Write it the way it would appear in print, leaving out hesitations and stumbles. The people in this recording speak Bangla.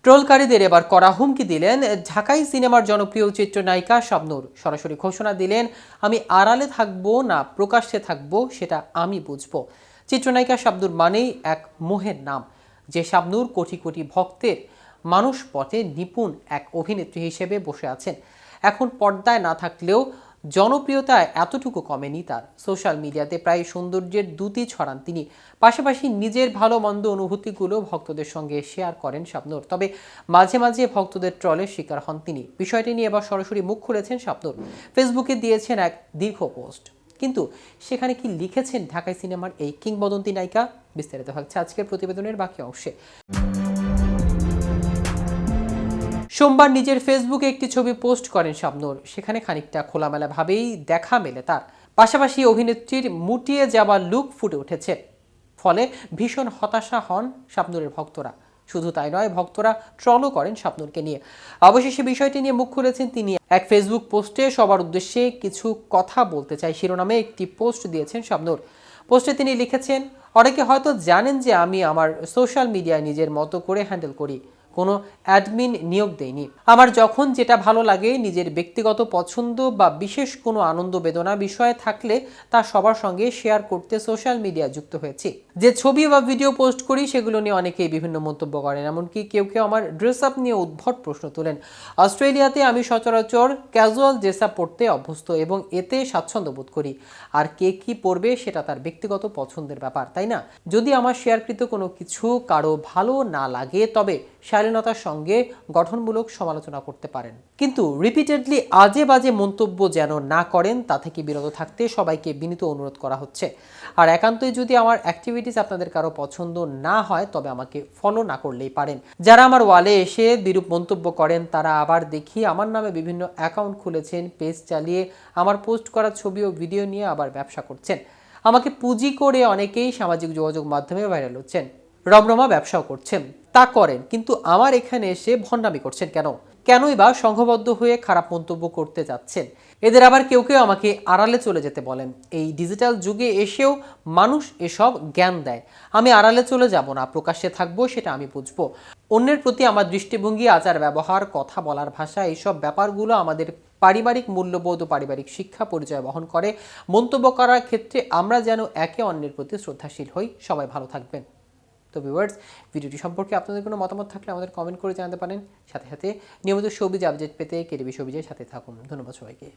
ট্রোলকারীদের এবার কড়া হুমকি দিলেন ঢাকাই সিনেমার জনপ্রিয় চিত্রনায়িকা শাবনূর। সরাসরি ঘোষণা দিলেন, আমি আড়ালে থাকবো না প্রকাশ্যে থাকবো সেটা আমি বুঝবো। চিত্রনায়িকা শাবনূর মানেই এক মোহের নাম। যে শাবনূর কোটি কোটি ভক্তের মানুষ পথে নিপুণ এক অভিনেত্রী হিসেবে বসে আছেন। এখন পর্দায় না থাকলেও জনপ্রিয়তায় এতটুকু কমেনি তার। সোশ্যাল মিডিয়াতে প্রায় সৌন্দর্যের দ্যুতি ছড়ান তিনি। পাশাপাশি নিজের ভালো মন্দ অনুভূতিগুলো ভক্তদের সঙ্গে শেয়ার করেন শাবনূর। তবে মাঝে মাঝে ভক্তদের ট্রলের শিকার হন তিনি। বিষয়টি নিয়ে এবার সরাসরি মুখ খুলেছেন শাবনূর। ফেসবুকে দিয়েছেন এক দীর্ঘ পোস্ট। কিন্তু সেখানে কি লিখেছেন ঢাকাই সিনেমার এই কিংবদন্তি নায়িকা? বিস্তারিত থাকছে আজকের প্রতিবেদনের বাকি অংশে। সোমবার নিজের ফেসবুকে একটি ছবি পোস্ট করেন শাবনূর। সেখানে খানিকটা খোলামেলাভাবেই দেখা মেলে তার। পাশাপাশি অভিনেত্রীর মুটিয়ে যাওয়া লুক ফুটে উঠেছে। ফলে ভীষণ হতাশা হন শাবনূরের ভক্তরা। শুধু তাই নয়, ভক্তরা ট্রলও করেন শাবনূরকে নিয়ে। অবশেষে বিষয়টি নিয়ে মুখ খুলেছেন তিনি। এক ফেসবুক পোস্টে সবার উদ্দেশ্যে কিছু কথা বলতে চাই শিরোনামে একটি পোস্ট দিয়েছেন শাবনূর। পোস্টে তিনি লিখেছেন, অনেকে হয়তো জানেন যে আমি আমার সোশ্যাল মিডিয়ায় নিজের মতো করে হ্যান্ডেল করি, কোনো অ্যাডমিন নিয়োগ দেয়নি। আমার যখন যেটা ভালো লাগে, নিজের ব্যক্তিগত পছন্দ বা বিশেষ কোনো আনন্দ বেদনা বিষয়ে থাকলে তা সবার সঙ্গে শেয়ার করতে সোশ্যাল মিডিয়া যুক্ত হয়েছি। যে ছবি বা ভিডিও পোস্ট করি সেগুলো নিয়ে অনেকেই বিভিন্ন মন্তব্য করেন। এমনকি কেউ কেউ আমার ড্রেস আপ নিয়ে উদ্ভট প্রশ্ন তোলেন। অস্ট্রেলিয়াতে আমি সচরাচর ক্যাজুয়াল ড্রেস আপ পরতে অভ্যস্ত এবং এতে স্বাচ্ছন্দ্য বোধ করি। আর কে কি পরবে সেটা তার ব্যক্তিগত পছন্দের ব্যাপার, তাই না? যদি আমার শেয়ারকৃত কোনো কিছু কারো ভালো না লাগে, তবে শালীনতার সঙ্গে গঠনমূলক সমালোচনা করতে পারেন, কিন্তু রিপিটেডলি আজে বাজে মন্তব্য যেন না করেন, তা থেকে বিরত থাকতে সবাইকে বিনীত অনুরোধ করা হচ্ছে। আর একান্তই যদি আমার অ্যাক্টিভিটিস আপনাদের কারো পছন্দ না হয়, তবে আমাকে ফলো না করলেই পারেন। যারা আমার ওয়ালে এসে বিরূপ মন্তব্য করেন, তারা আবার দেখি আমার নামে বিভিন্ন অ্যাকাউন্ট খুলেছেন, পেজ চালিয়ে আমার পোস্ট করা ছবি ও ভিডিও নিয়ে আবার ব্যবসা করছেন। আমাকে পুঁজি করে অনেকেই সামাজিক যোগাযোগ মাধ্যমে ভাইরাল হচ্ছেন, রমরমা ব্যবসাও করছেন। তা করেন, কিন্তু আমার এখানে এসে ভণ্ডামি করছেন কেন? কেনই বা সংঘবদ্ধ হয়ে খারাপ মন্তব্য করতে যাচ্ছেন? এদের আবার কেউ কেউ আমাকে আড়ালে চলে যেতে বলেন। এই ডিজিটাল যুগে এসেও মানুষ এসব জ্ঞান দেয়। আমি আড়ালে চলে যাব না, প্রকাশ্যে থাকবো সেটা আমি বুঝবো। অন্যের প্রতি আমার দৃষ্টিভঙ্গি, আচার ব্যবহার, কথা বলার ভাষা, এইসব ব্যাপারগুলো আমাদের পারিবারিক মূল্যবোধ ও পারিবারিক শিক্ষা পরিচয় বহন করে। মন্তব্য করার ক্ষেত্রে আমরা যেন একে অন্যের প্রতি শ্রদ্ধাশীল হই। সবাই ভালো থাকবেন। তো ভিউয়ার্স, ভিডিওটি সম্পর্কে আপনাদের কোনো মতামত থাকলে আমাদের কমেন্ট করে জানাতে পারেন। সাথে সাথে নিয়মিত শোবিজ আপডেট পেতে কেটিভি শোবিজের সাথে থাকুন। ধন্যবাদ সবাইকে।